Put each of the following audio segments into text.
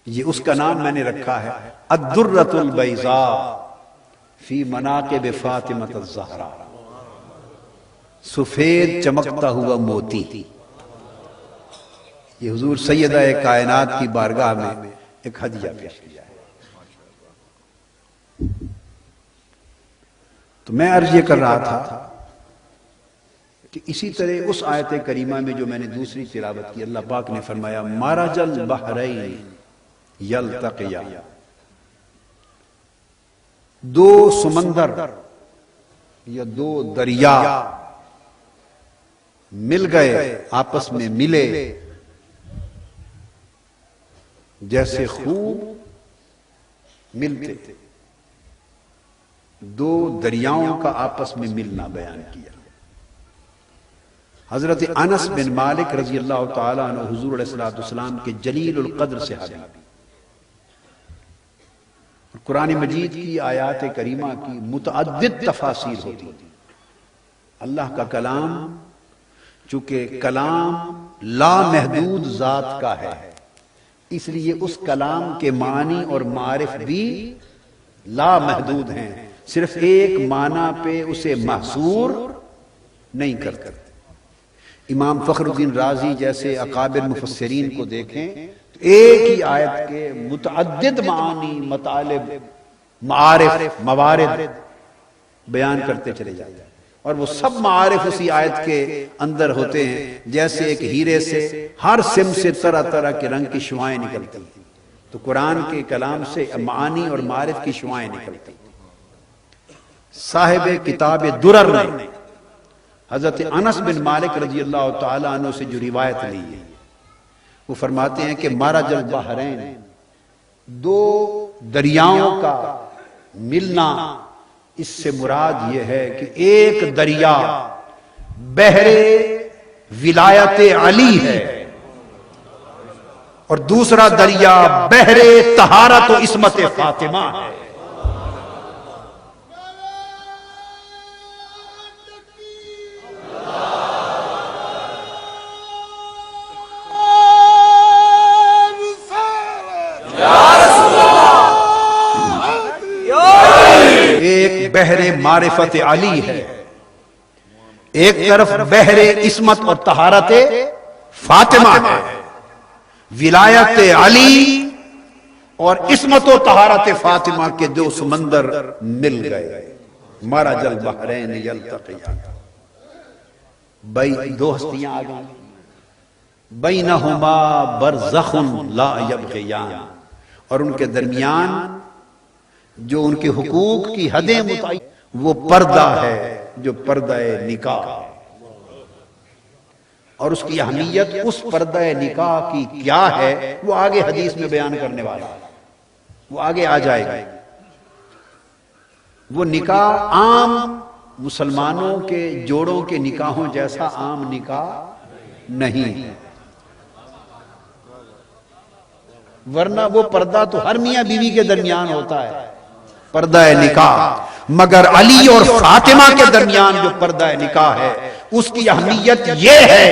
یہ اس کا نام میں نے رکھا ہے الدرۃ البیضاء فی مناقب فاطمۃ الزہرا، سفید چمکتا ہوا موتی۔ یہ حضور سیدہ کائنات کی بارگاہ میں ایک ہدیہ پیش کیا ہے۔ تو میں عرض یہ کر رہا تھا کہ اسی طرح اس آیت کریمہ میں جو میں نے دوسری تلاوت کی، اللہ پاک نے فرمایا مرج البحرین یلتقیان، دو سمندر یا دو دریا مل گئے، آپس میں ملے، جیسے خوب ملتے۔ دو دریاؤں کا آپس میں ملنا بیان کیا۔ حضرت انس بن مالک رضی اللہ تعالیٰ عنہ حضور علیہ السلام کے جلیل القدر صحابی، قرآن مجید کی آیات کریمہ کی متعدد تفاسیر ہوتی۔ اللہ کا کلام چونکہ کلام لامحدود ذات کا ہے، اس لیے اس کلام کے معنی اور معارف بھی لامحدود ہیں، صرف ایک معنی پہ اسے محصور نہیں کرتے۔ امام فخر الدین رازی جیسے اکابر مفسرین کو دیکھیں تو ایک ہی آیت کے متعدد معانی، مطالب، معارف، موارد بیان کرتے چلے جاتے ہیں، اور وہ سب معارف اسی آیت کے اندر ہوتے ہیں، جیسے ایک ہیرے سے ہر سم سے طرح طرح کے رنگ کی شعاعیں نکلتی ہیں، تو قرآن کے کلام سے معانی اور معارف کی شعاعیں نکلتی ہیں۔ صاحب کتاب درر نے حضرت انس بن مالک رضی اللہ تعالیٰ عنہ سے جو روایت لی ہے، وہ فرماتے ہیں کہ مرج البحرین، دو دریاؤں کا ملنا، اس سے مراد یہ ہے کہ ایک دریا بحر ولایت علی ہے اور دوسرا دریا بحر طہارت و عصمت فاطمہ ہے۔ ایک بحر معرفت علی ہے، ایک طرف بحر عصمت اور طہارت فاطمہ ہے۔ ولایت علی اور عصمت و طہارت فاطمہ کے دو سمندر مل گئے، مرج البحرین یلتقیان، دو ہستیاں آ گئیں، بینہما برزخ لا یبغیان، اور ان کے درمیان جو ان کے حقوق کی حدیں متعین، وہ پردہ ہے جو پردہ نکاح ہے، اور اس کی اہمیت اس پردہ نکاح کی کیا ہے وہ آگے حدیث میں بیان کرنے والا ہے، وہ آگے آ جائے گا۔ وہ نکاح عام مسلمانوں کے جوڑوں کے نکاحوں جیسا عام نکاح نہیں، ورنہ وہ پردہ تو ہر میاں بیوی کے درمیان ہوتا ہے، پردہ نکاح، مگر علی اور فاطمہ کے درمیان جو پردہ نکاح ہے اس کی اہمیت یہ ہے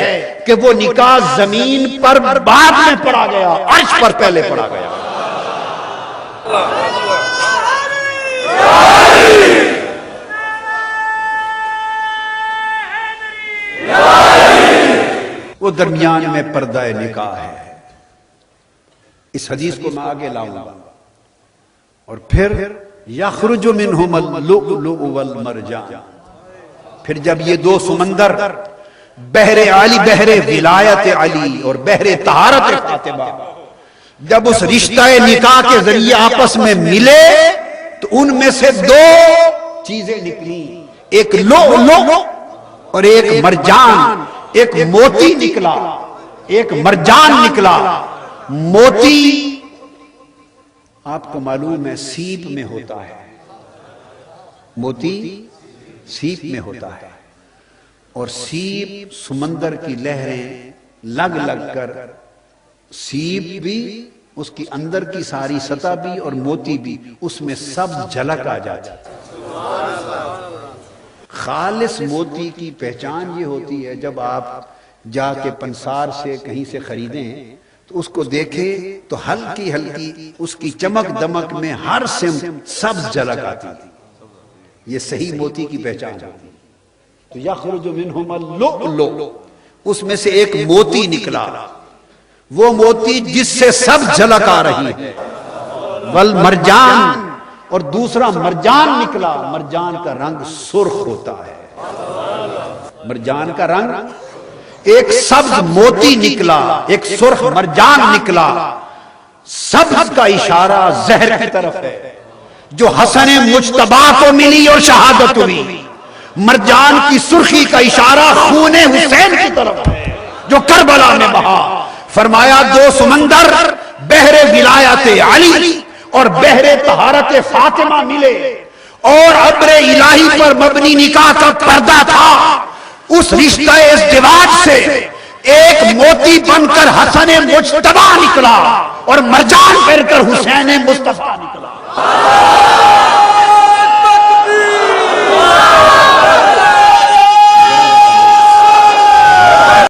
کہ وہ نکاح زمین پر بعد میں پڑھا گیا، عرش پر پہلے پڑھا گیا۔ وہ درمیان میں پردہ نکاح ہے۔ اس حدیث کو میں آگے لاؤں گا، اور پھر یخرج منہم اللؤلؤ والمرجان، پھر جب یہ دو سمندر بحر علی، بحر ولایت علی اور بحر طہارت فاطمہ، جب اس رشتہ نکاح کے ذریعے آپس میں ملے تو ان میں سے دو چیزیں نکلی، ایک لؤلؤ اور ایک مرجان، ایک موتی نکلا، ایک مرجان نکلا۔ موتی آپ کو معلوم ہے سیپ میں ہوتا ہے، موتی سیپ میں ہوتا ہے، اور سیپ سمندر کی لہریں لگ لگ کر سیپ بھی، اس کی اندر کی ساری سطح بھی اور موتی بھی، اس میں سب جھلک آ جاتی ہے۔ خالص موتی کی پہچان یہ ہوتی ہے جب آپ جا کے پنسار سے کہیں سے خریدیں تو اس کو دیکھے تو ہلکی ہلکی اس کی چمک دمک میں ہر سمت سبز جھلک آتی تھی. یہ صحیح موتی کی پہچان ہوتی. تو یخرج منہم اللؤلؤ، اس میں سے ایک موتی نکلا، وہ موتی جس سے سب جھلک آ رہی ہے. والمرجان، اور دوسرا مرجان نکلا. مرجان کا رنگ سرخ ہوتا ہے. مرجان کا رنگ، ایک سبز موتی نکلا، ایک سرخ مرجان نکلا. سبز کا اشارہ زہر کی طرف ہے جو حسن مجتبی کو ملی اور شہادت ہوئی. مرجان کی سرخی کا اشارہ خون حسین کی طرف ہے جو کربلا میں بہا. فرمایا دو سمندر بحر ولایت علی اور بحر طہارت فاطمہ ملے، اور ابر الہی پر مبنی نکاح کا پردہ تھا. اس رشتہ ازدواج سے ایک موتی بن کر حسن مجتبی نکلا اور مرجان پھر کر حسین مصطفیٰ نکلا.